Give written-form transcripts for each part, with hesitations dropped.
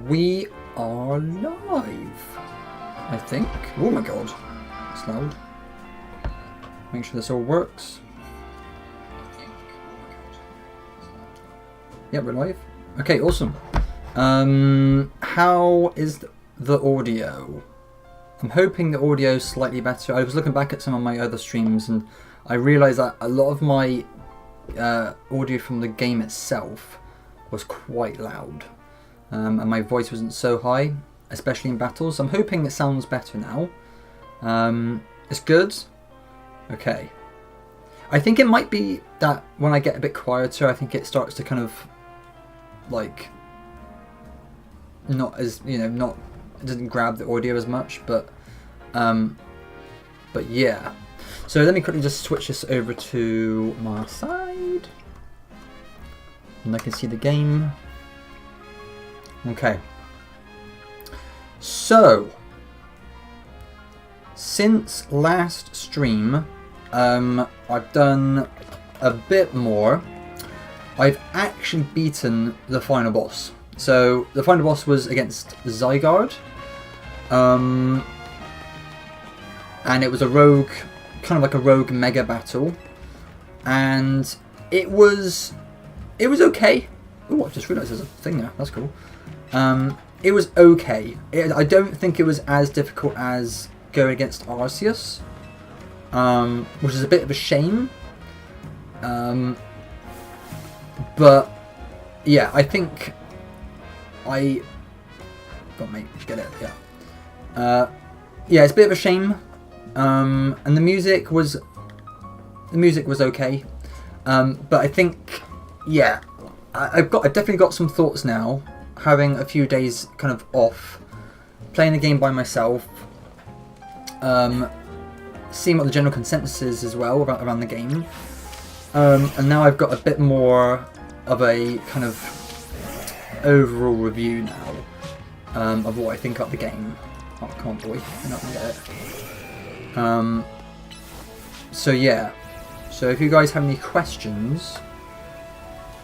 We are live, I think. Oh my god, it's loud. Make sure this all works. Yeah, we're live. Okay, awesome. How is the audio? I'm hoping the audio is slightly better. I was looking back at some of my other streams and I realised that a lot of my audio from the game itself was quite loud. And my voice wasn't so high, especially in battles. I'm hoping it sounds better now. It's good. Okay. I think it might be that when I get a bit quieter, I think it starts to kind of like not as, you know, not, it doesn't grab the audio as much, but yeah. So let me quickly just switch this over to my side and I can see the game. Okay. So since last stream, I've done a bit more. I've actually beaten the final boss. So the final boss was against Zygarde. And it was a rogue, kind of like a rogue mega battle. And it was okay. Oh, I just realised there's a thing there. That's cool. It was okay. I don't think it was as difficult as going against Arceus. Which is a bit of a shame. But yeah, I think I got me get it. Yeah, yeah, it's a bit of a shame. And the music was okay. But I think, yeah, I've definitely got some thoughts now. Having a few days kind of off, playing the game by myself. Seeing what the general consensus is as well around the game. And now I've got a bit more of a kind of overall review now of what I think of the game. Oh, come on, boy, you're not gonna get it. So yeah, so if you guys have any questions,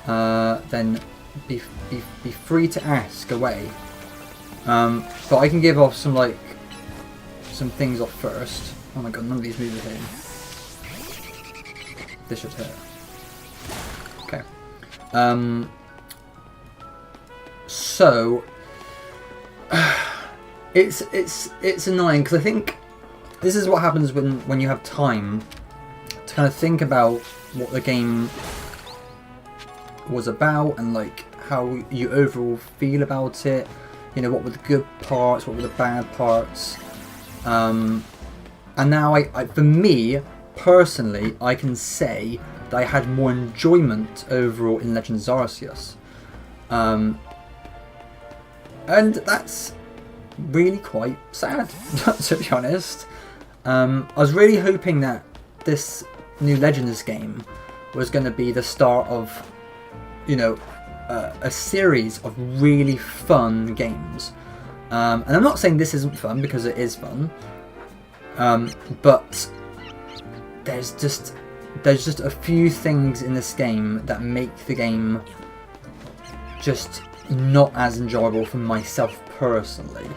then be free to ask away. But I can give off some things off first. Oh my god, none of these moves are hitting. This should hit. Okay. So it's annoying because I think this is what happens when you have time to kind of think about what the game was about and like how you overall feel about it. You know, what were the good parts, what were the bad parts. And now for me personally, I can say that I had more enjoyment overall in Legends Arceus. And that's really quite sad, to be honest. I was really hoping that this new Legends game was going to be the start of, you know, a series of really fun games. And I'm not saying this isn't fun, because it is fun. But there's just a few things in this game that make the game just not as enjoyable for myself personally.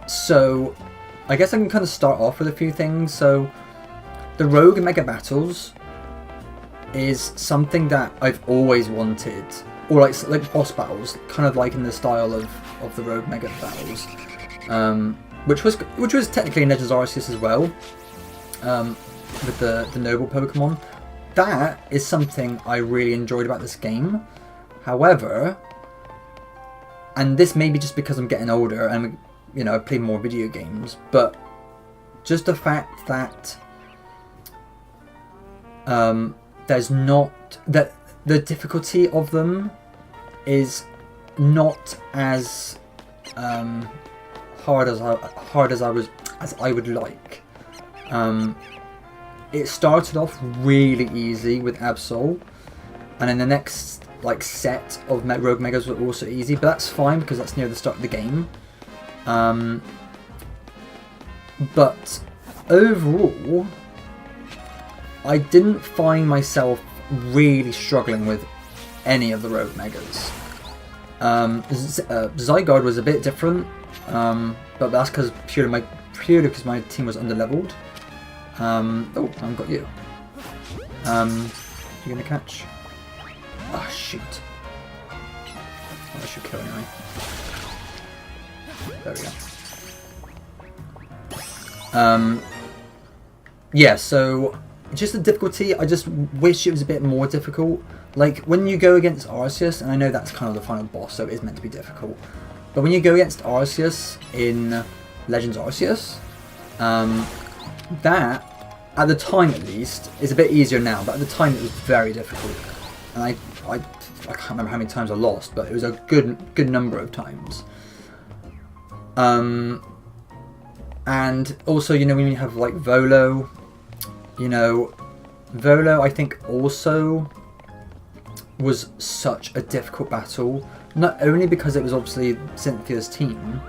So I guess I can kind of start off with a few things. So the Rogue Mega Battles is something that I've always wanted, or like boss battles, kind of like in the style of the Rogue Mega Battles. Which was technically in Legends Arceus as well, with the noble Pokemon. That is something I really enjoyed about this game. However, and this may be just because I'm getting older and, you know, I play more video games, but just the fact that there's not that the difficulty of them is not as hard as I would like. It started off really easy with Absol, and then the next set of Rogue Megas were also easy, but that's fine because that's near the start of the game. But overall, I didn't find myself really struggling with any of the Rogue Megas. Zygarde was a bit different, but that's because purely because my team was underleveled. Oh, I've got you. You gonna catch? Ah, oh, shoot. Oh, I should kill anyway. There we go. Yeah, so just the difficulty, I just wish it was a bit more difficult. Like, when you go against Arceus, and I know that's kind of the final boss, so it is meant to be difficult, but when you go against Arceus in Legends Arceus, that, at the time at least, is a bit easier now, but at the time it was very difficult. And I can't remember how many times I lost, but it was a good number of times. And also, you know, when you have like Volo, you know, Volo I think also was such a difficult battle, not only because it was obviously Cynthia's team,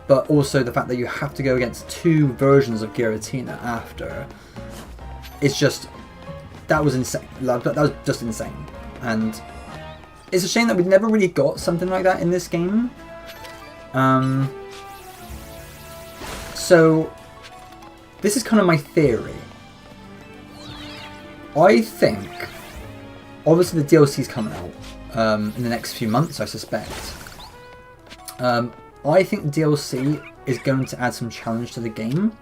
but also the fact that you have to go against two versions of Giratina after. It's just, that was insane. That was just insane. And it's a shame that we've never really got something like that in this game. So, this is kind of my theory. I think, obviously the DLC's coming out in the next few months, I suspect. I think the DLC is going to add some challenge to the game.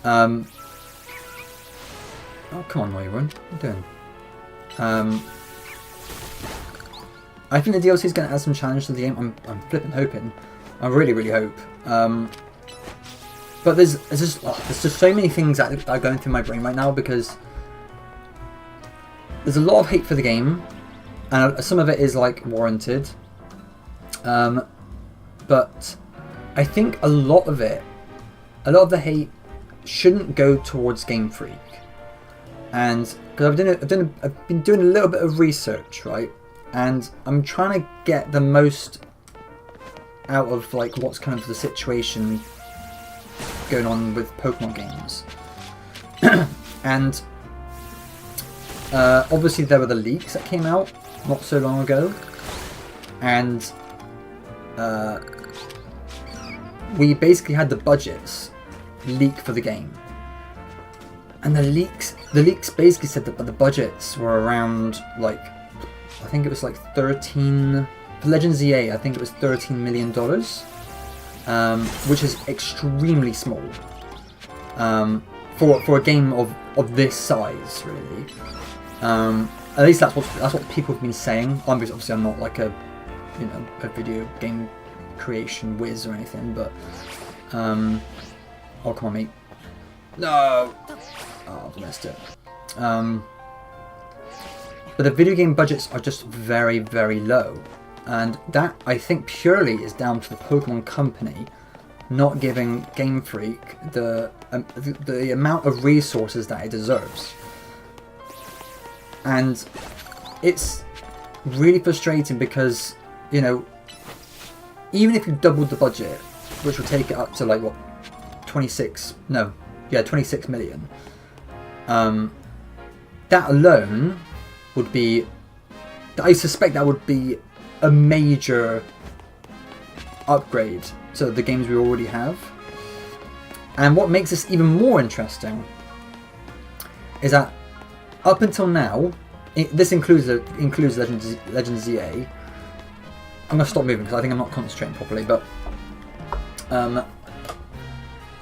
Oh, come on, Noivern. What are you doing? I think the DLC is going to add some challenge to the game. I'm flipping hoping. I really, really hope. But there's just so many things that are going through my brain right now, because there's a lot of hate for the game, and some of it is like warranted. But I think a lot of the hate shouldn't go towards Game Freak. And because I've been doing a little bit of research, right? And I'm trying to get the most out of like what's kind of the situation going on with Pokemon games. And obviously there were the leaks that came out not so long ago, and we basically had the budgets leak for the game, and the leaks basically said that the budgets were around, like, I think it was like 13 for Legends EA. I think it was $13 million, which is extremely small for a game of this size, really. At least that's what people have been saying. Obviously, I'm not like a video game creation whiz or anything, but oh, come on, mate. No. Oh, I've missed it. But the video game budgets are just very, very low, and that I think purely is down to the Pokemon Company not giving Game Freak the amount of resources that it deserves. And it's really frustrating because, you know, even if you doubled the budget, which would take it up to like what, 26 million, that alone would be, I suspect that would be a major upgrade to the games we already have. And what makes this even more interesting is that up until now, this includes Legends EA. I'm going to stop moving because I think I'm not concentrating properly, but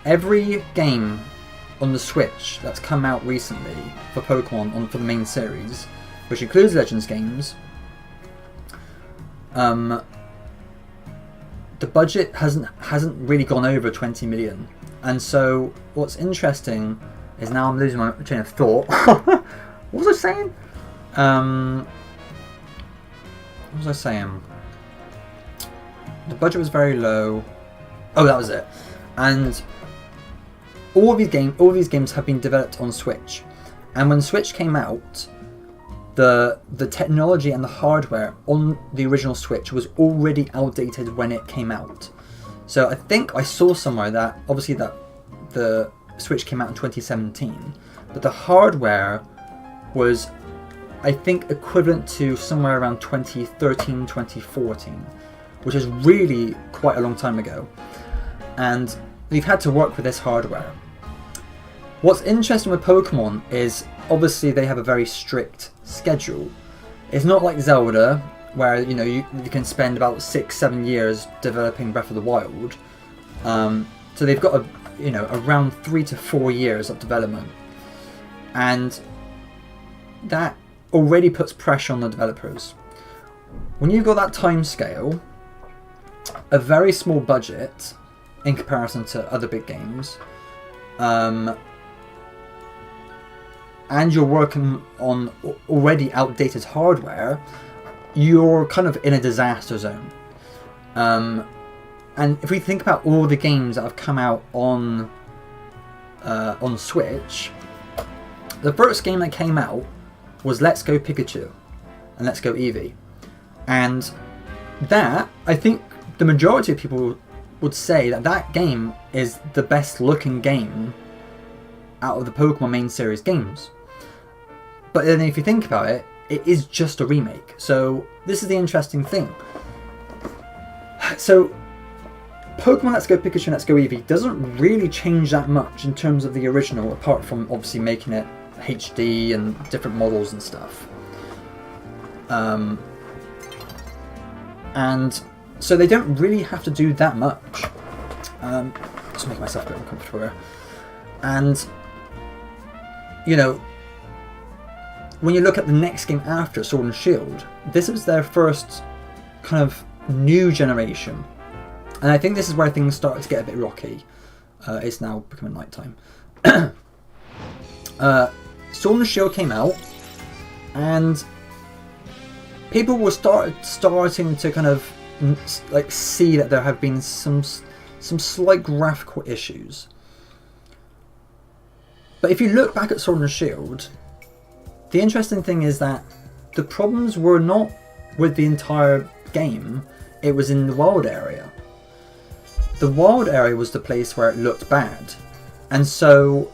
every game on the Switch that's come out recently for Pokemon for the main series, which includes Legends games, the budget hasn't really gone over 20 million. And so what's interesting is, now I'm losing my train of thought. What was I saying? What was I saying? The budget was very low. Oh, that was it. And all of these games have been developed on Switch. And when Switch came out, the technology and the hardware on the original Switch was already outdated when it came out. So I think I saw somewhere that obviously that the Switch came out in 2017, but the hardware was, I think, equivalent to somewhere around 2013, 2014, which is really quite a long time ago. And they've had to work with this hardware. What's interesting with Pokemon is obviously they have a very strict schedule. It's not like Zelda, where you can spend about 6-7 years developing Breath of the Wild. So they've got around 3 to 4 years of development, and that already puts pressure on the developers. When you've got that time scale, a very small budget in comparison to other big games, and you're working on already outdated hardware, you're kind of in a disaster zone. And if we think about all the games that have come out on Switch, the first game that came out was Let's Go Pikachu and Let's Go Eevee. And that, I think the majority of people would say that game is the best looking game out of the Pokemon main series games. But then if you think about it, it is just a remake. So this is the interesting thing. So Pokemon Let's Go Pikachu and Let's Go Eevee doesn't really change that much in terms of the original, apart from obviously making it HD and different models and stuff. And so they don't really have to do that much. Just make myself a bit uncomfortable here. And when you look at the next game after Sword and Shield, this was their first kind of new generation. And I think this is where things started to get a bit rocky. It's now becoming nighttime. Sword and Shield came out, and people were starting to kind of see that there have been some slight graphical issues. But if you look back at Sword and Shield, the interesting thing is that the problems were not with the entire game, it was in the wild area. The wild area was the place where it looked bad. And so,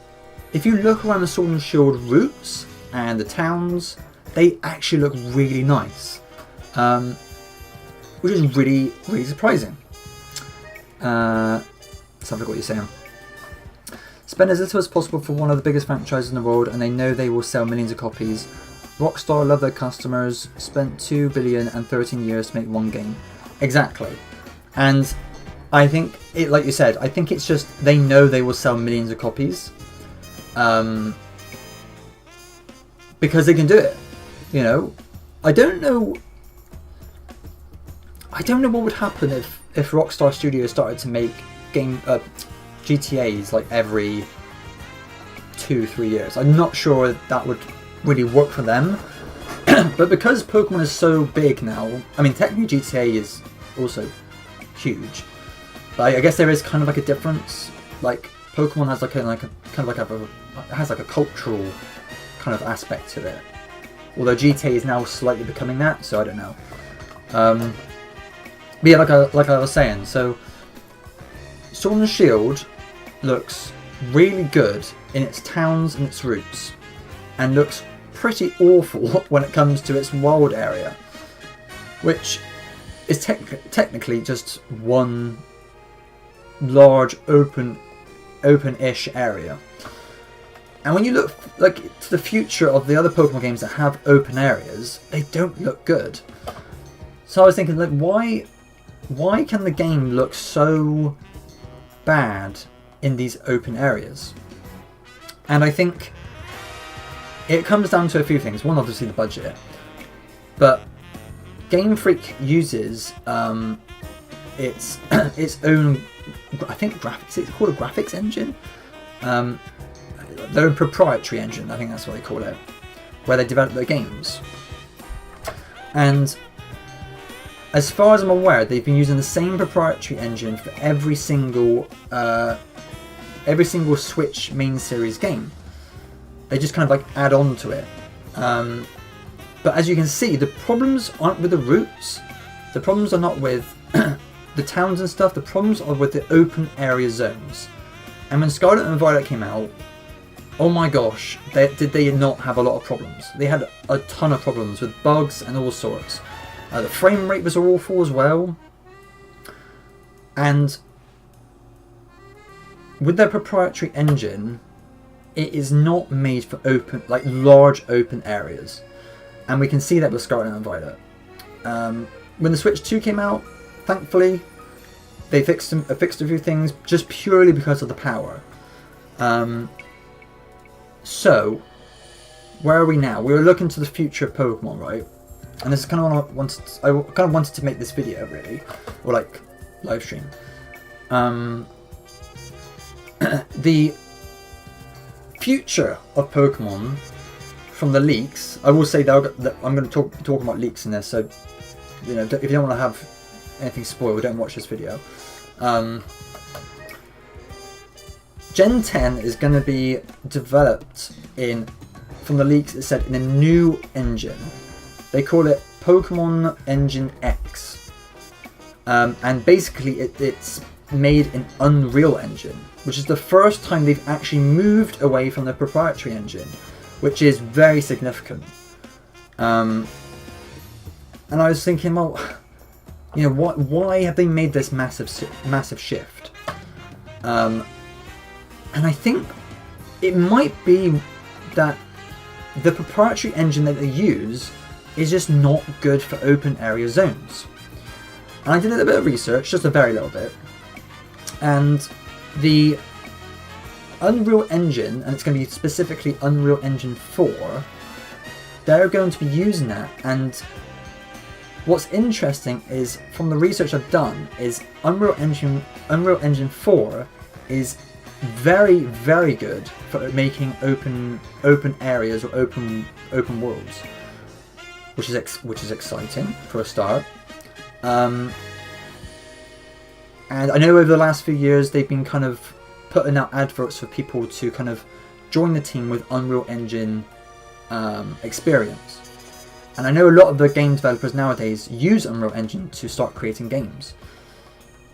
if you look around the Sword and Shield routes and the towns, they actually look really nice. Which is really, really surprising. Let's have a look what you're saying. Spend as little as possible for one of the biggest franchises in the world, and they know they will sell millions of copies. Rockstar love their customers, spent $2 billion and 13 years to make one game. Exactly. And I think, like you said, I think it's just they know they will sell millions of copies. Because they can do it. I don't know what would happen if Rockstar Studios started to make GTAs like every 2-3 years. I'm not sure that would really work for them. But because Pokemon is so big now, I mean technically GTA is also huge, but I guess there is kind of like a difference. Like Pokemon has has a cultural kind of aspect to it. Although GTA is now slightly becoming that, so I don't know. But yeah, like I was saying, so Sword and Shield looks really good in its towns and its routes, and looks pretty awful when it comes to its wild area, which is technically just one large open-ish area. And when you look to the future of the other Pokemon games that have open areas, they don't look good. So I was thinking, why can the game look so bad in these open areas? And I think it comes down to a few things. One, obviously the budget, but Game Freak uses its own, I think, graphics. It's called a graphics engine. Their own proprietary engine, I think that's what they call it, where they develop their games. And as far as I'm aware, they've been using the same proprietary engine for every single Switch main series game. They just kind of add on to it. But as you can see, the problems aren't with the routes. The problems are not with the towns and stuff. The problems are with the open area zones. And when Scarlet and Violet came out, oh my gosh, did they not have a lot of problems? They had a ton of problems with bugs and all sorts. The frame rate was awful as well. And with their proprietary engine, it is not made for open, like large open areas. And we can see that with Scarlet and Violet. When the Switch 2 came out, thankfully, they fixed a few things just purely because of the power. So, where are we now? We're looking to the future of Pokemon, right? And this is kind of what I kind of wanted to make this video, really, or like live stream. The future of Pokemon from the leaks. I will say that I'm going to talk about leaks in this, so you know, if you don't want to have anything spoiled, don't watch this video. Gen 10 is going to be developed from the leaks it said, in a new engine. They call it Pokemon Engine X. And basically it's made in Unreal Engine, which is the first time they've actually moved away from their proprietary engine, which is very significant. And I was thinking, well, you know, why have they made this massive shift? And I think it might be that the proprietary engine that they use is just not good for open area zones. And I did a little bit of research, just a very little bit, and the Unreal Engine, and it's going to be specifically Unreal Engine 4, they're going to be using that. And what's interesting is, from the research I've done, is Unreal Engine 4 is very, very good for making open areas or open worlds, which is exciting for a start. And I know over the last few years they've been kind of putting out adverts for people to kind of join the team with Unreal Engine experience. And I know a lot of the game developers nowadays use Unreal Engine to start creating games.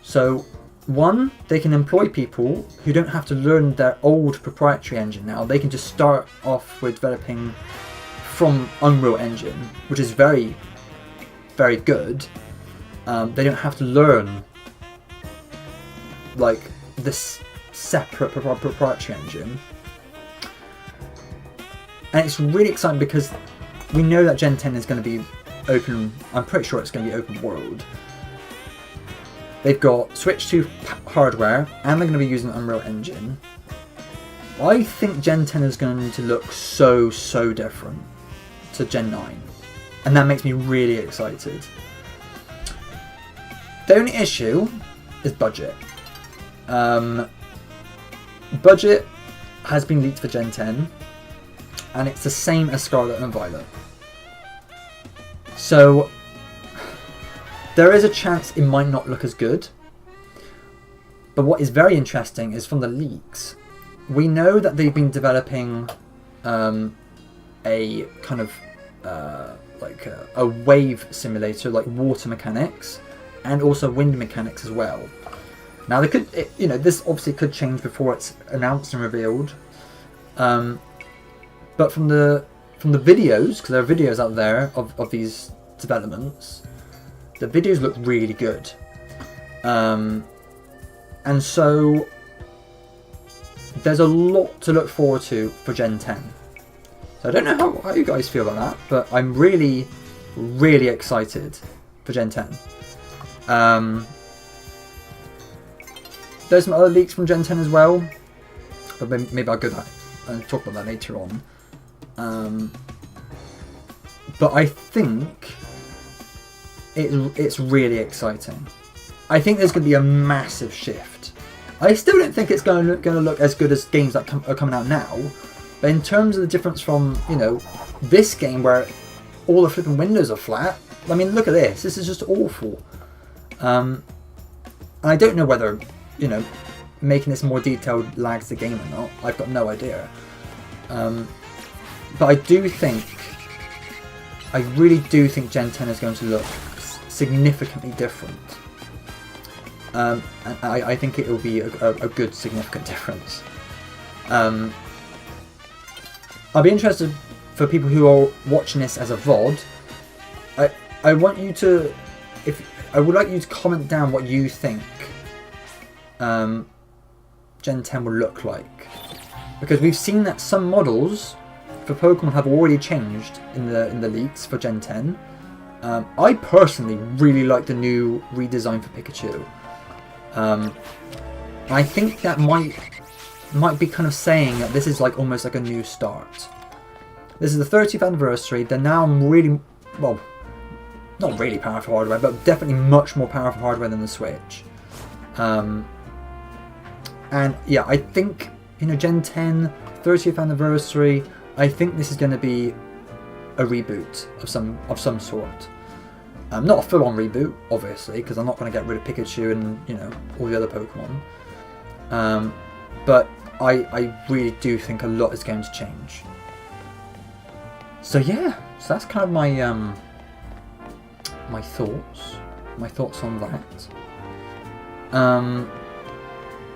So, one, they can employ people who don't have to learn their old proprietary engine now. They can just start off with developing from Unreal Engine, which is very, very good. They don't have to learn like this separate proprietary engine. And it's really exciting because we know that Gen 10 is going to be open. I'm pretty sure it's going to be open world. They've got Switch 2 hardware, and they're going to be using Unreal Engine. I think Gen 10 is going to look so different to Gen 9. And that makes me really excited. The only issue is budget. Budget has been leaked for Gen 10, and it's the same as Scarlet and Violet. So there is a chance it might not look as good. But what is very interesting is, from the leaks, we know that they've been developing a kind of like a wave simulator, like water mechanics, and also wind mechanics as well. Now they could, you know, this obviously could change before it's announced and revealed. But from the videos, because there are videos out there of these developments, the videos look really good. And so there's a lot to look forward to for Gen 10. So I don't know how you guys feel about that, but I'm really, really excited for Gen 10. There's some other leaks from Gen 10 as well, but maybe I'll go back and talk about that later on. But I think it's really exciting. I think there's going to be a massive shift. I still don't think it's going to look as good as games that are coming out now, but in terms of the difference from, you know, this game where all the flipping windows are flat, I mean, look at this. This is just awful. And I don't know whether, you know, making this more detailed lags the game or not. I've got no idea. But I really do think Gen 10 is going to look significantly different. and I think it will be a good, significant difference. I'll be interested for people who are watching this as a VOD. I want you to, I would like you to comment down what you think Gen 10 will look like, because we've seen that some models for Pokemon have already changed in the leaks for Gen 10. I personally really like the new redesign for Pikachu. I think that might be kind of saying that this is like almost like a new start. This is the 30th anniversary. They're now really, well, not really powerful hardware, but definitely much more powerful hardware than the Switch. And yeah, I think, you know, Gen 10, 30th anniversary, I think this is going to be a reboot of some sort. Not a full-on reboot, obviously, because I'm not going to get rid of Pikachu and, you know, all the other Pokemon. But I really do think a lot is going to change. So yeah, so that's kind of my my thoughts on that. I'm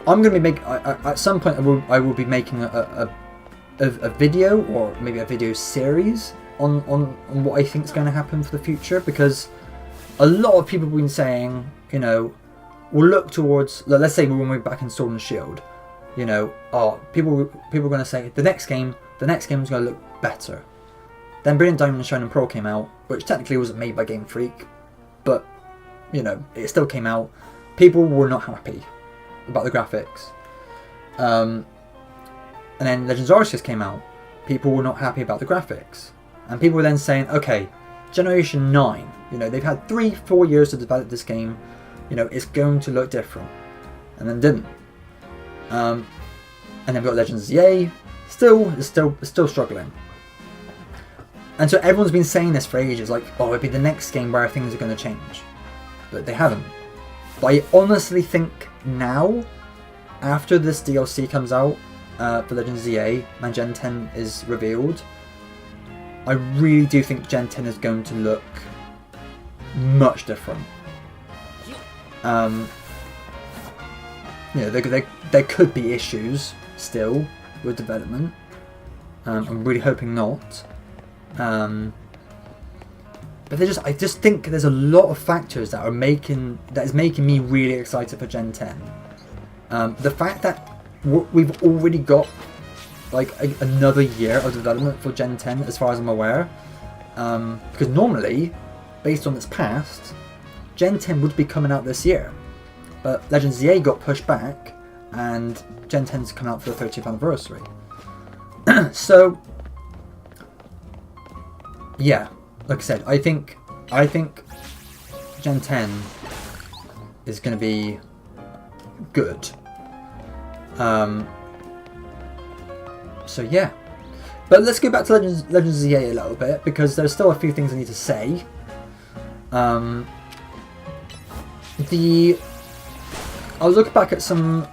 going to be making at some point I will be making a video, or maybe a video series on what I think is going to happen for the future, because a lot of people have been saying, you know, we'll look towards, let's say when we're back in Sword and Shield, you know, people are going to say the next game is going to look better. Then Brilliant Diamond and Shining Pearl came out, which technically wasn't made by Game Freak, but, you know, it still came out. People were not happy about the graphics. And then Legends Arceus came out. People were not happy about the graphics. And people were then saying, okay, Generation 9, you know, they've had 3-4 years to develop this game, you know, it's going to look different. And then didn't. And then we've got Legends ZA, still struggling. And so everyone's been saying this for ages, like, oh, it'll be the next game where things are going to change. But they haven't. But I honestly think now, after this DLC comes out for Legends ZA and Gen 10 is revealed, I really do think Gen 10 is going to look much different. You know, there could be issues still with development. I'm really hoping not. But I just think there's a lot of factors that is making me really excited for Gen 10. The fact that we've already got like another year of development for Gen 10, as far as I'm aware, because normally, based on its past, Gen 10 would be coming out this year, but Legends ZA got pushed back, and Gen 10's coming out for the 30th anniversary. So, yeah, like I said, I think Gen 10 is going to be good. So yeah, but let's go back to Legends ZA a little bit, because there's still a few things I need to say. I'll look back at some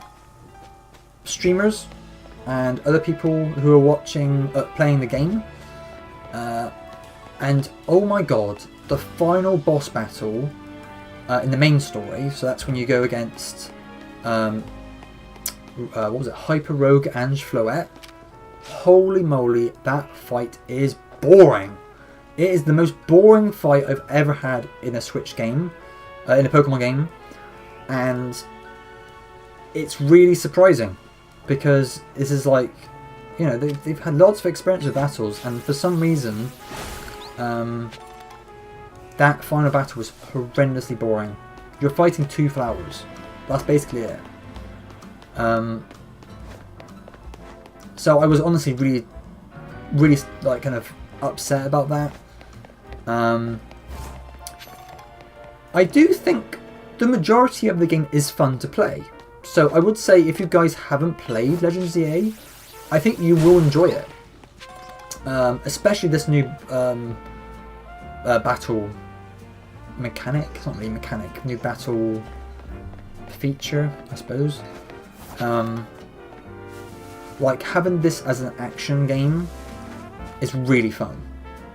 streamers and other people who are watching, playing the game, and oh my god, the final boss battle in the main story. So that's when you go against what was it, Hyper Rogue Ange Floette. Holy moly, that fight is boring. It is the most boring fight I've ever had in a Switch game, in a Pokemon game, and it's really surprising, because this is like, you know, they've had lots of experience with battles, and for some reason, that final battle was horrendously boring. You're fighting two flowers. That's basically it. So I was honestly really like kind of upset about that. I do think the majority of the game is fun to play. So I would say if you guys haven't played Legends ZA, I think you will enjoy it. Especially this new battle mechanic. It's not really mechanic. New battle feature, I suppose. Like, having this as an action game is really fun.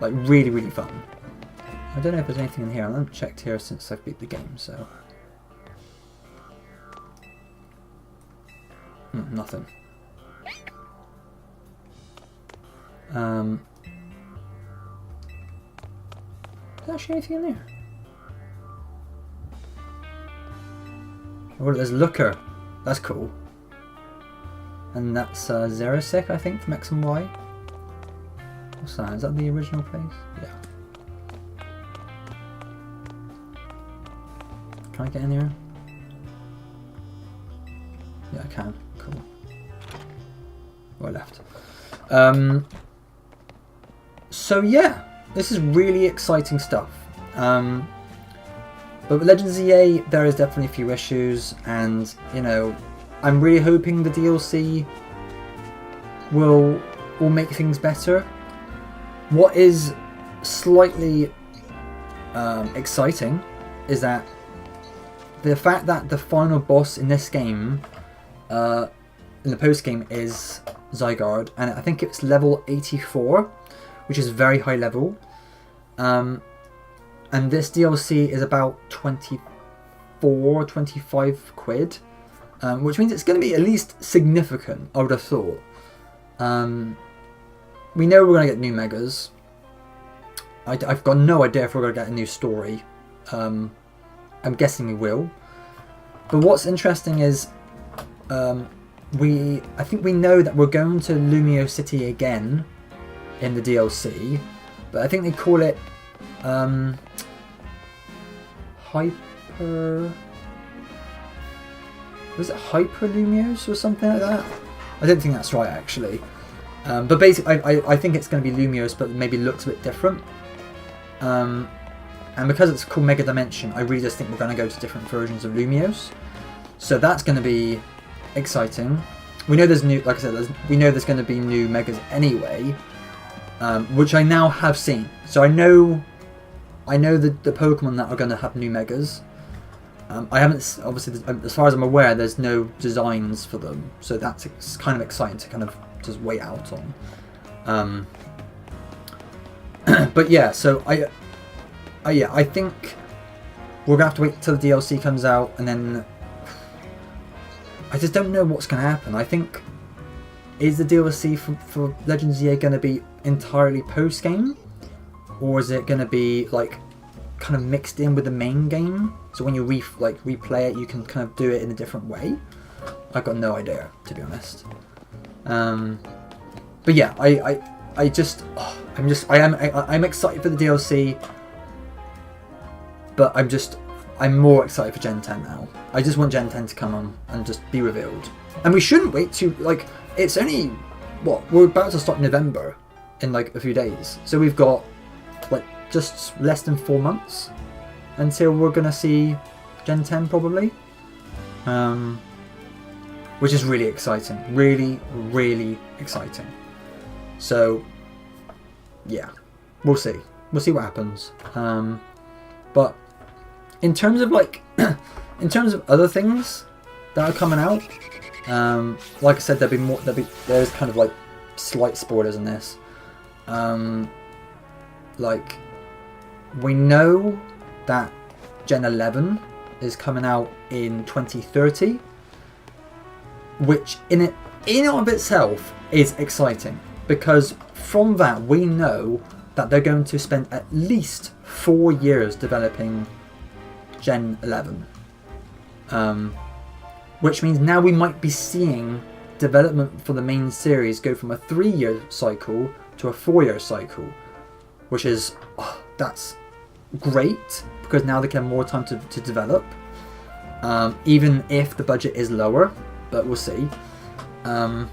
Like, really, really fun. I don't know if there's anything in here. I haven't checked here since I've beat the game, so... Nothing. Is there actually anything in there? Oh, there's Looker. That's cool. And that's Xerosec, I think, from X and Y. What's that? Is that the original place? Yeah. Can I get in here? Yeah, I can. Cool. Oh, I left. So yeah, this is really exciting stuff. But with Legends EA, there is definitely a few issues, and you know, I'm really hoping the DLC will make things better. What is slightly exciting is that the fact that the final boss in this game, in the post game, is Zygarde, and I think it's level 84, which is very high level. And this DLC is about 24, 25 quid, which means it's going to be at least significant, I would have thought. We know we're going to get new Megas. I've got no idea if we're going to get a new story. I'm guessing we will. But what's interesting is, I think we know that we're going to Lumio City again in the DLC, but I think they call it was it Hyper Lumios or something like that? I don't think that's right, actually. But basically, I think it's going to be Lumios, but maybe looks a bit different. And because it's called Mega Dimension, I really just think we're going to go to different versions of Lumios. So that's going to be exciting. We know there's new, like I said, we know there's going to be new Megas anyway, which I now have seen. So I know the Pokemon that are going to have new Megas. I haven't, obviously, as far as I'm aware, there's no designs for them, so that's kind of exciting to kind of just wait out on. But yeah, so I think we're gonna have to wait till the DLC comes out, and then I just don't know what's gonna happen. I think, is the DLC for Legends EA gonna be entirely post game, or is it gonna be like kind of mixed in with the main game? So when you replay it, you can kind of do it in a different way. I've got no idea, to be honest. But yeah, I'm excited for the DLC, but I'm more excited for Gen 10 now. I just want Gen 10 to come on and just be revealed. And we shouldn't wait to, like, it's only, we're about to start November in like a few days. So we've got like just less than 4 months until we're gonna see Gen 10 probably. Which is really exciting. Really, really exciting. So, yeah, we'll see. We'll see what happens. But in terms of like, in terms of other things that are coming out, like I said, there's kind of like slight spoilers in this. Like, we know that Gen 11 is coming out in 2030, which in and of itself is exciting, because from that we know that they're going to spend at least 4 years developing Gen 11, which means now we might be seeing development for the main series go from a 3-year cycle to a 4-year cycle, which is that's great, because now they can have more time to develop, even if the budget is lower, but we'll see. So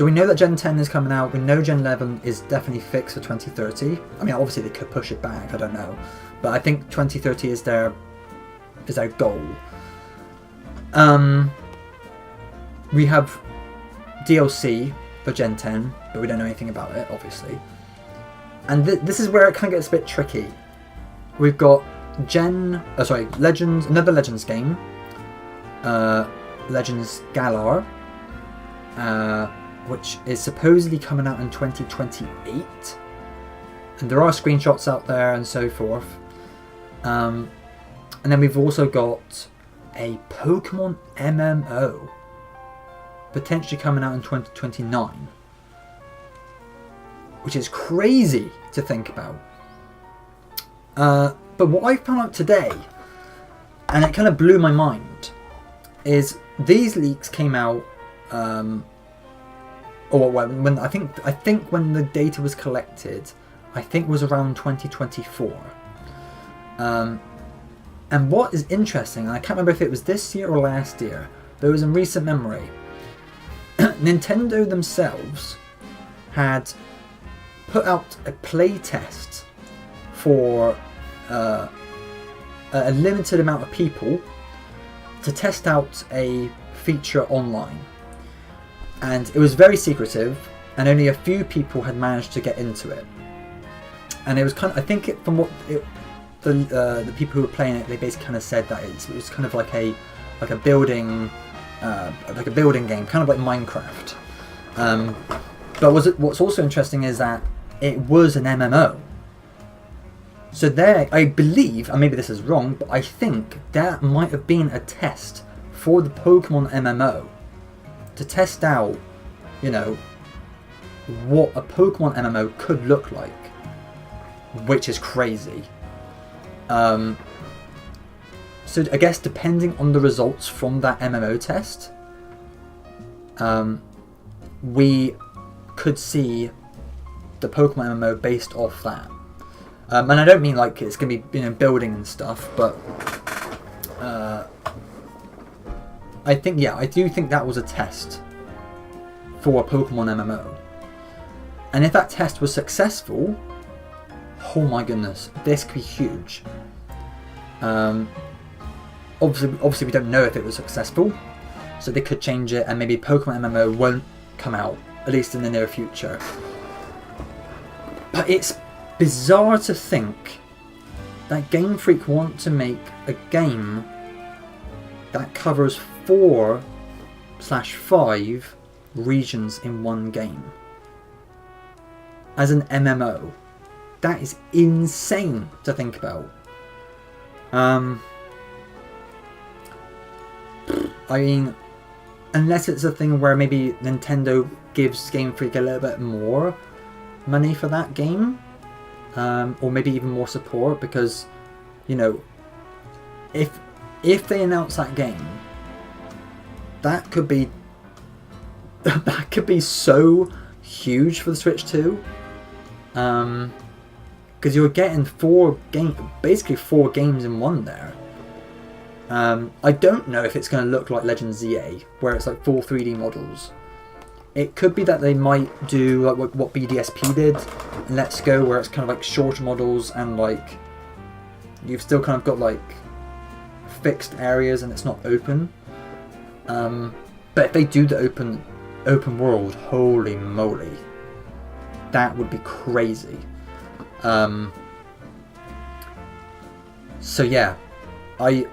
we know that Gen 10 is coming out. We know Gen 11 is definitely fixed for 2030. I mean, obviously they could push it back, I don't know, but I think 2030 is their goal. We have DLC for Gen 10, but we don't know anything about it, obviously. And this is where it kind of gets a bit tricky. We've got Legends, another Legends game, Legends Galar, which is supposedly coming out in 2028. And there are screenshots out there and so forth. And then we've also got a Pokemon MMO potentially coming out in 2029. Which is crazy to think about. But what I found out today, and it kind of blew my mind, is these leaks came out, or when I think when the data was collected, I think it was around 2024. And what is interesting, and I can't remember if it was this year or last year, but it was in recent memory, Nintendo themselves had put out a play test for a limited amount of people to test out a feature online. And it was very secretive, and only a few people had managed to get into it. And it was kind of, I think from what the people who were playing it, they basically kind of said that it was kind of like a building game, kind of like Minecraft. But what's also interesting is that it was an MMO. So there, I believe, and maybe this is wrong, but I think that might have been a test for the Pokemon MMO to test out, what a Pokemon MMO could look like, which is crazy. So I guess depending on the results from that MMO test, we could see the Pokemon MMO based off that. And I don't mean like it's going to be building and stuff, but I do think that was a test for a Pokemon MMO. And if that test was successful, oh my goodness, this could be huge. Obviously we don't know if it was successful, so they could change it, and maybe Pokemon MMO won't come out, at least in the near future. But it's bizarre to think that Game Freak want to make a game that covers 4/5 regions in one game as an MMO. That is insane to think about. I mean, unless it's a thing where maybe Nintendo gives Game Freak a little bit more money for that game, or maybe even more support, because if they announce that game, that could be so huge for the Switch 2, because you're getting basically four games in one there. I don't know if it's going to look like Legend ZA, where it's like full 3D models. It could be that they might do like what BDSP did in Let's Go, where it's kind of like shorter models and like you've still kind of got like fixed areas and it's not open. But if they do the open world, holy moly, that would be crazy. So yeah, I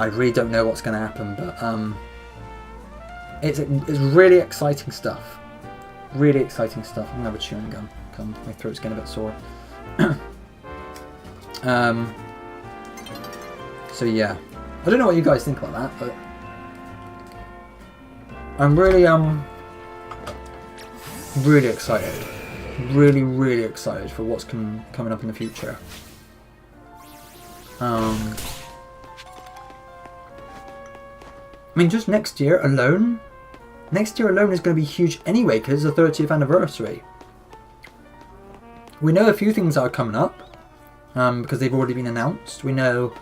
really don't know what's going to happen, but it's really exciting stuff. Really exciting stuff. I'm gonna have a chewing gum. My throat's getting a bit sore. So yeah, I don't know what you guys think about that, but I'm really really excited. Really excited for what's coming up in the future. I mean, just next year alone is going to be huge anyway, because it's the 30th anniversary. We know a few things are coming up, because they've already been announced. We know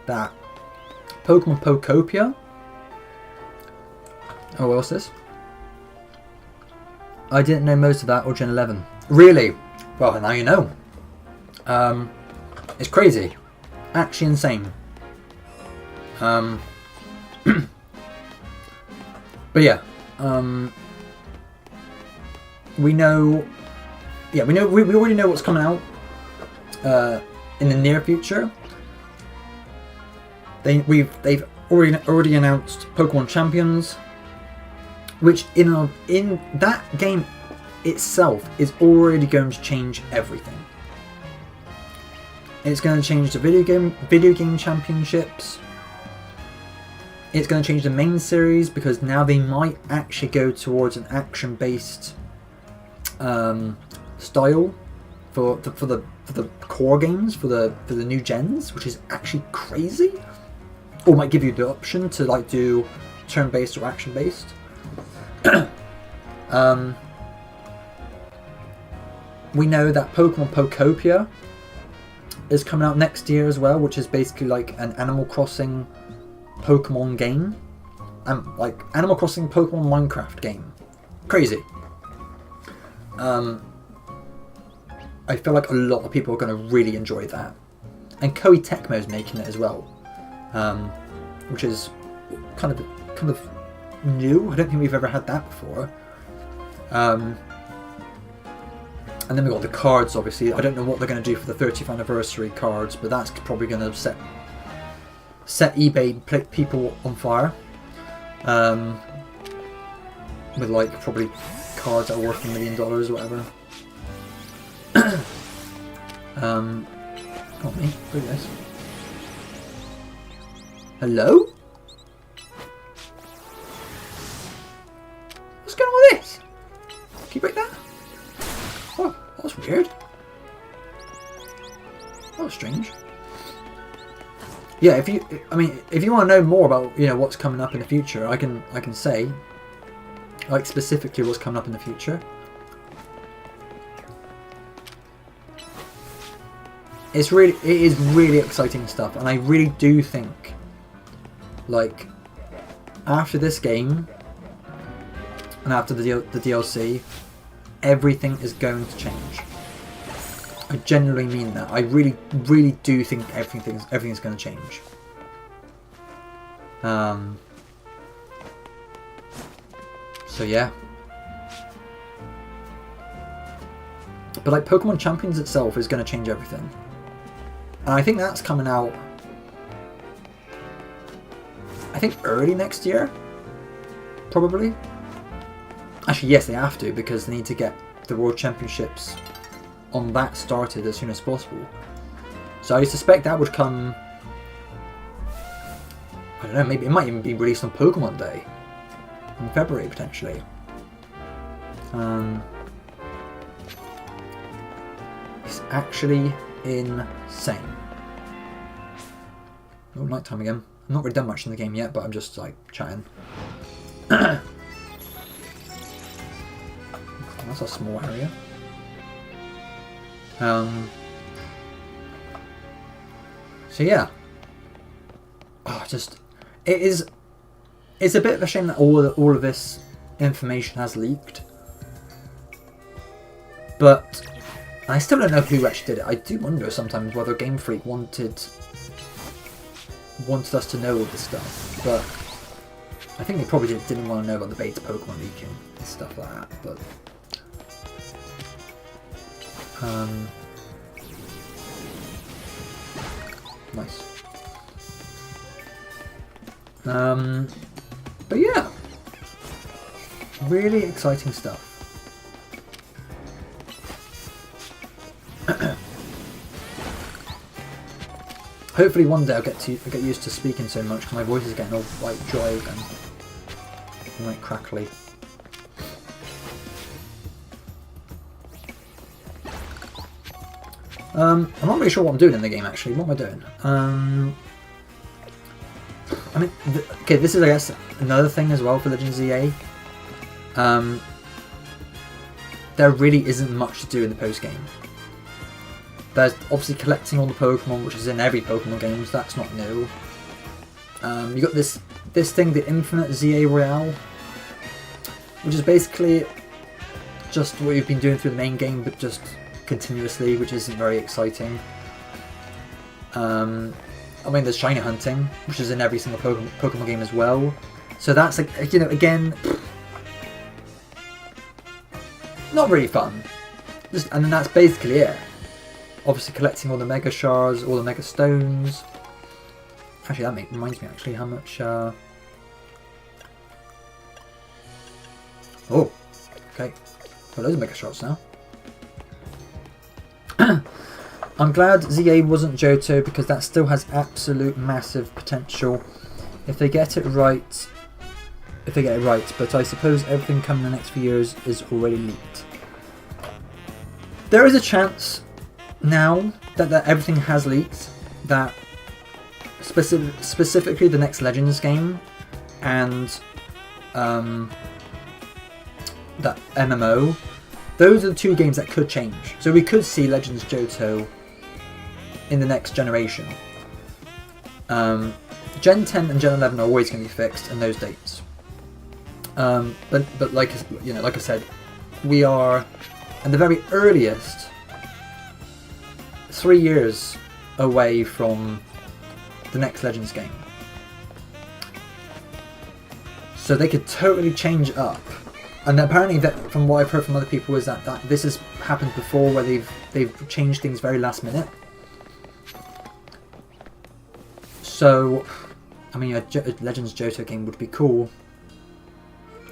that Pokemon Pokopia. Oh, what else is this? I didn't know most of that, or Gen 11. Really? Well, now you know. It's crazy. Actually insane. But yeah, we know. Yeah, we already know what's coming out in the near future. They've already announced Pokemon Champions, which in that game itself is already going to change everything. It's going to change the video game championships. It's going to change the main series because now they might actually go towards an action-based style for the core games for the new gens, which is actually crazy. Or might give you the option to like do turn-based or action-based. We know that Pokemon Pokopia is coming out next year as well, which is basically like an Animal Crossing Pokemon game. Like Animal Crossing Pokemon Minecraft game. Crazy. I feel like a lot of people are going to really enjoy that. And Koei Tecmo is making it as well. Which is kind of new. I don't think we've ever had that before. And then we've got the cards, obviously. I don't know what they're going to do for the 30th anniversary cards, but that's probably going to set eBay people on fire. With like probably cards that are worth $1 million or whatever. Not me. Look at this. Hello? What's going on with this? Can you break that? Oh, that was weird. That was strange. Yeah, if you want to know more about, you know, what's coming up in the future, I can say, like, specifically what's coming up in the future. It is really exciting stuff, and I really do think, like, after this game and after the DLC, everything is going to change. I genuinely mean that. I really do think everything's going to change. So yeah. But like Pokemon Champions itself is going to change everything. And I think that's coming out, I think early next year, probably. Actually, yes, they have to, because they need to get the World Championships on that started as soon as possible. So I suspect that would come, I don't know, maybe it might even be released on Pokemon Day in February potentially. It's actually insane. Oh, night time again. I've not really done much in the game yet, but I'm just like chatting. That's a small area. So yeah. Oh, it's a bit of a shame that all of this information has leaked. But I still don't know who actually did it. I do wonder sometimes whether Game Freak wanted us to know all this stuff, but I think they probably didn't want to know about the beta Pokemon leaking and stuff like that. But nice. But yeah, really exciting stuff. Hopefully one day I'll get used to speaking so much because my voice is getting all like dry again, and like crackly. I'm not really sure what I'm doing in the game actually. What am I doing? I mean, okay, this is I guess another thing as well for Legends ZA. There really isn't much to do in the post game. There's obviously collecting all the Pokemon, which is in every Pokemon game, so that's not new. You got this thing, the Infinite ZA Royale, which is basically just what you've been doing through the main game, but just continuously, which isn't very exciting. I mean, there's Shiny Hunting, which is in every single Pokemon game as well. So that's like, you know, again, not really fun. And then that's basically it. Obviously collecting all the Mega Shards, all the Mega Stones. Actually, that reminds me actually how much... Oh, okay. Got loads of Mega Shards now. I'm glad ZA wasn't Johto because that still has absolute massive potential if they get it right. But I suppose everything coming in the next few years is already leaked. There is a chance now that everything has leaked, that specifically the next Legends game and that MMO, those are the two games that could change. So we could see Legends Johto in the next generation. Gen 10 and Gen 11 are always going to be fixed in those dates. But like I said, we are at the very earliest 3 years away from the next Legends game. So they could totally change it up. And apparently, that, from what I've heard from other people, is that this has happened before, where they've changed things very last minute. So, I mean, a Legends Johto game would be cool.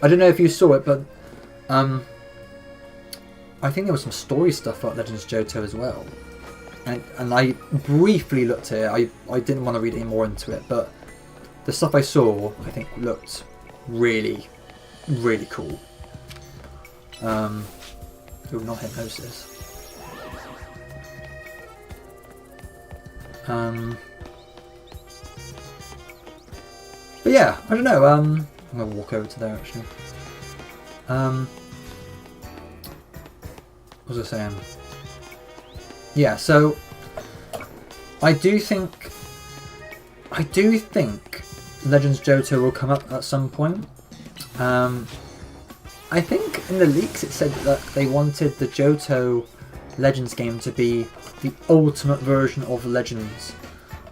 I don't know if you saw it, but I think there was some story stuff about Legends Johto as well. And I briefly looked at it. I didn't want to read any more into it, but the stuff I saw, I think, looked really, really cool. Oh, not Hypnosis. But yeah, I don't know. I'm gonna walk over to there actually. What was I saying? Yeah, so I do think Legends Johto will come up at some point. I think in the leaks it said that they wanted the Johto Legends game to be the ultimate version of Legends,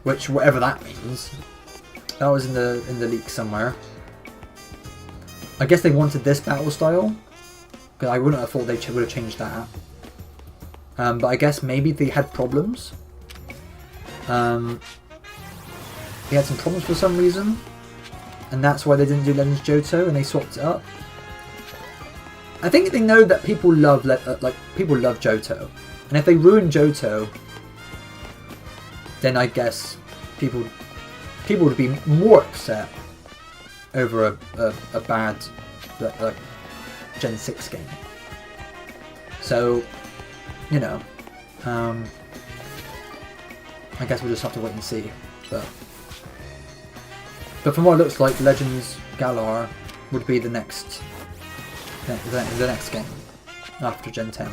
which, whatever that means, that was in the leak somewhere. I guess they wanted this battle style, because I wouldn't have thought they would have changed that. But I guess maybe they had problems. They had some problems for some reason, and that's why they didn't do Legends Johto, and they swapped it up. I think they know that people love Johto, and if they ruin Johto, then I guess people would be more upset over a bad like Gen 6 game. So, you know, I guess we'll just have to wait and see. But from what it looks like, Legends Galar would be the next game after Gen 10.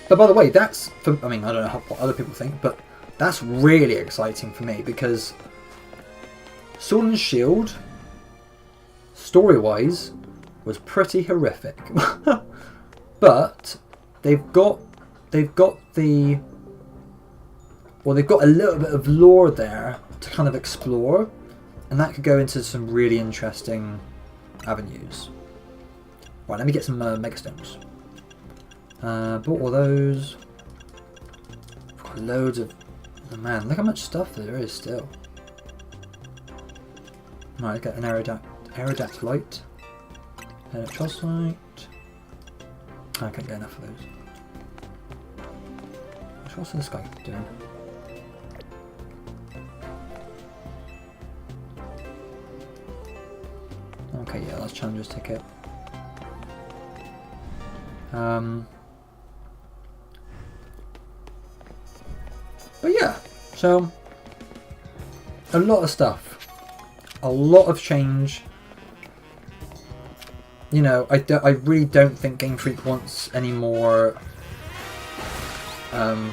But by the way, that's I mean, I don't know what other people think, but that's really exciting for me, because Sword and Shield, story-wise, was pretty horrific. But they've got a little bit of lore there to kind of explore, and that could go into some really interesting avenues. Right, let me get some Megastones. Bought all those. I've got loads of... Oh man, look how much stuff there is still. Right, let's get an Aerodactylite. Electrolyte. I can't get enough of those. What's this guy doing? Okay, yeah, that's Challenger's ticket. But yeah, so a lot of stuff, a lot of change. You know, I really don't think Game Freak wants any more. Don't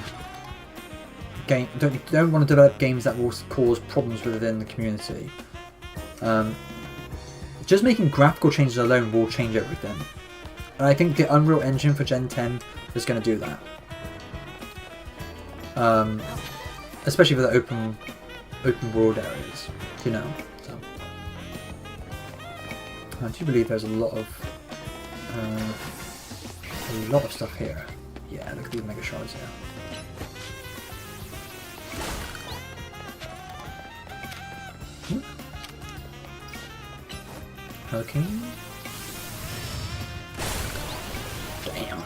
want to develop games that will cause problems within the community. Just making graphical changes alone will change everything, and I think the Unreal Engine for Gen 10 is going to do that. Especially for the open world areas, you know. So I do believe there's a lot of stuff here. Yeah, look at these Mega Shards here. Okay. Damn.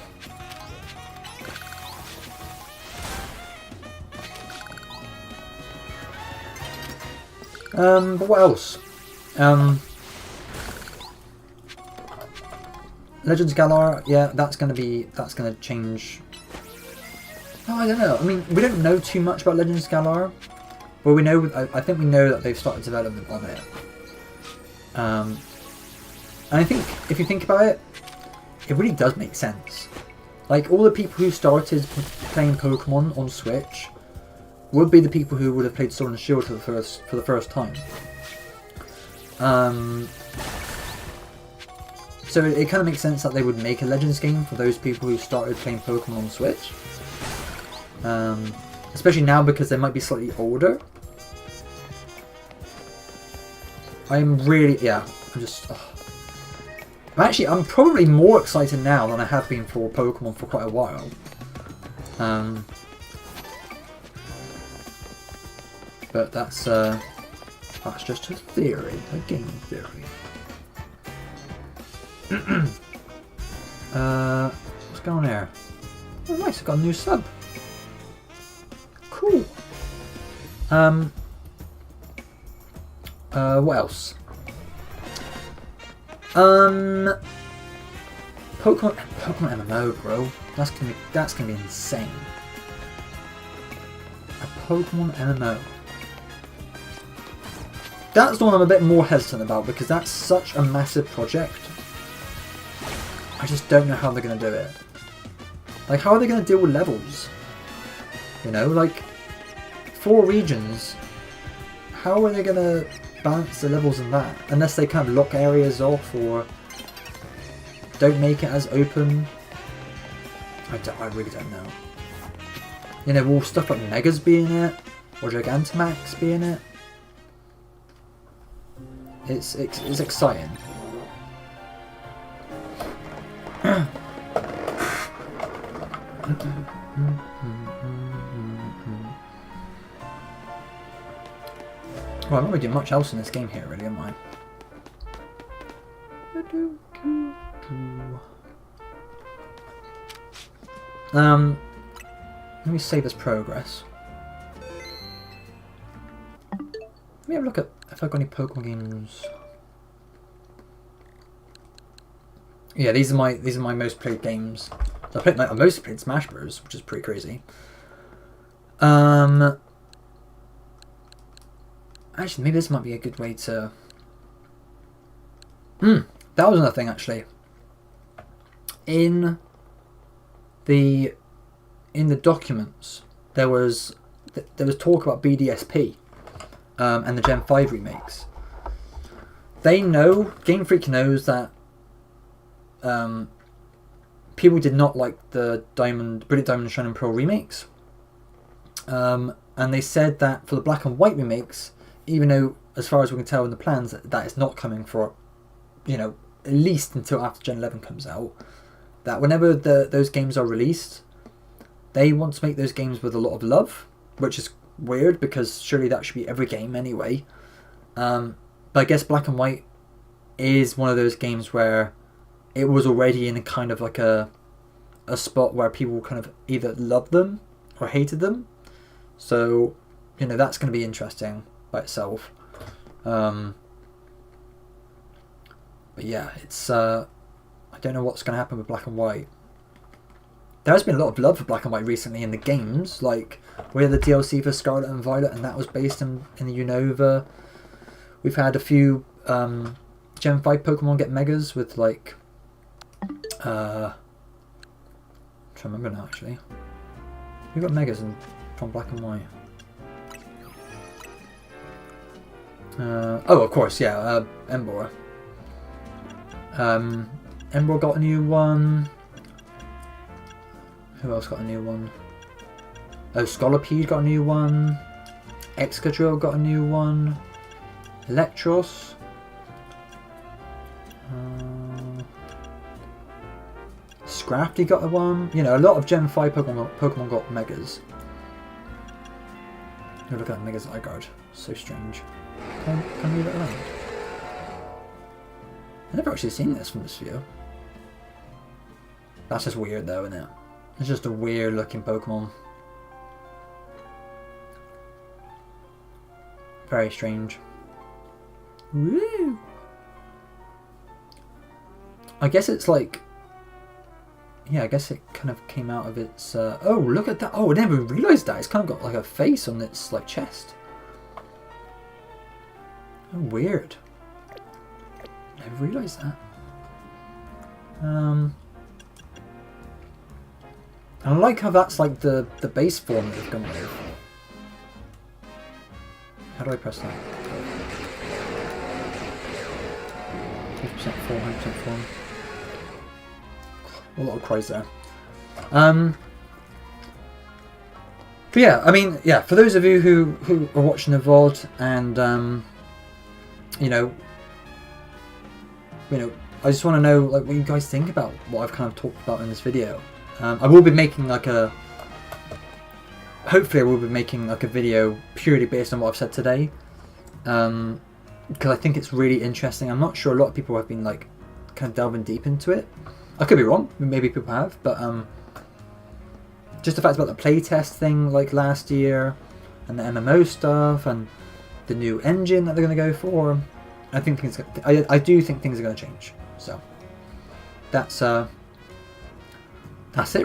But what else? Legends Galar, yeah, that's gonna change. Oh, I don't know. I mean, we don't know too much about Legends Galar. Well, we know. I think we know that they've started development on it. And I think if you think about it, it really does make sense. Like all the people who started playing Pokemon on Switch would be the people who would have played Sword and Shield for the first time. So it kind of makes sense that they would make a Legends game for those people who started playing Pokemon on Switch. Especially now because they might be slightly older. I'm probably more excited now than I have been for Pokemon for quite a while. But that's just a theory, a game theory. What's going on there? Oh nice, I got a new sub. Cool. What else? Pokemon MMO, bro. That's gonna be insane. A Pokemon MMO. That's the one I'm a bit more hesitant about because that's such a massive project. I just don't know how they're gonna do it. Like, how are they gonna deal with levels? You know, like 4 regions. How are they gonna balance the levels in that? Unless they kind of lock areas off or don't make it as open. I really don't know. You know, will stuff like Megas be in it? Or Gigantamax be in it? It's exciting. Well, I'm not really doing much else in this game here, really, am I? Let me save as progress. Let me have a look at if I've got any Pokemon games. Yeah, these are my most played games. I mostly played Smash Bros, which is pretty crazy. Actually, maybe this might be a good way to. That was another thing actually. In the documents, there was talk about BDSP and the Gen 5 remakes. Game Freak knows that people did not like the Brilliant Diamond and Shining Pearl remakes. And they said that for the Black and White remakes, even though, as far as we can tell in the plans, that is not coming for, at least until after Gen 11 comes out, that whenever those games are released, they want to make those games with a lot of love, which is weird because surely that should be every game anyway. But I guess Black and White is one of those games where it was already in a kind of like a spot where people kind of either loved them or hated them. So, that's going to be interesting by itself. But yeah, it's I don't know what's going to happen with Black and White. There has been a lot of love for Black and White recently in the games, like we had the DLC for Scarlet and Violet, and that was based in the Unova. We've had a few Gen 5 Pokemon get Megas with like I'm trying to remember now actually. We got Megas from Black and White. Of course, yeah, Emboar. Emboar got a new one. Who else got a new one? Oh, Scolipede got a new one. Excadrill got a new one. Electros. Scrafty got a one. A lot of Gen 5 Pokemon got Megas. Oh, look at that Megas Zygarde. So strange. Can I move it around? I've never actually seen this from this view. That's just weird though, isn't it? It's just a weird looking Pokemon. Very strange. Woo! I guess it's like... Yeah, I guess it kind of came out of its... oh, look at that. Oh, I never realised that. It's kind of got like a face on its like chest. Oh, weird. Never realised that. I like how that's like the base form that they've gone with. How do I press that? 50% form, 100% form. A lot of cries there. But yeah, I mean, yeah, for those of you who are watching the VOD and you know, I just want to know like what you guys think about what I've kind of talked about in this video. I will be making like a... Hopefully I will be making like a video purely based on what I've said today. Because I think it's really interesting. I'm not sure a lot of people have been like kind of delving deep into it. I could be wrong, maybe people have, but just the fact about the playtest thing like last year, and the MMO stuff, and the new engine that they're going to go for, I think things. I do think things are going to change. So that's it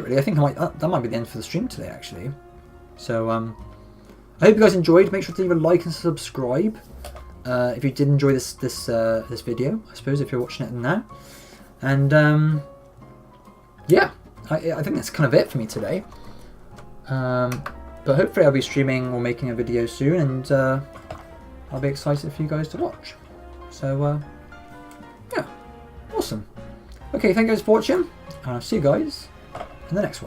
really. I think that might be the end for the stream today actually. So I hope you guys enjoyed. Make sure to leave a like and subscribe if you did enjoy this video. I suppose if you're watching it now, and yeah, I think that's kind of it for me today. But hopefully I'll be streaming or making a video soon, and I'll be excited for you guys to watch. So yeah, awesome. Okay, thank you guys for watching, and I'll see you guys in the next one.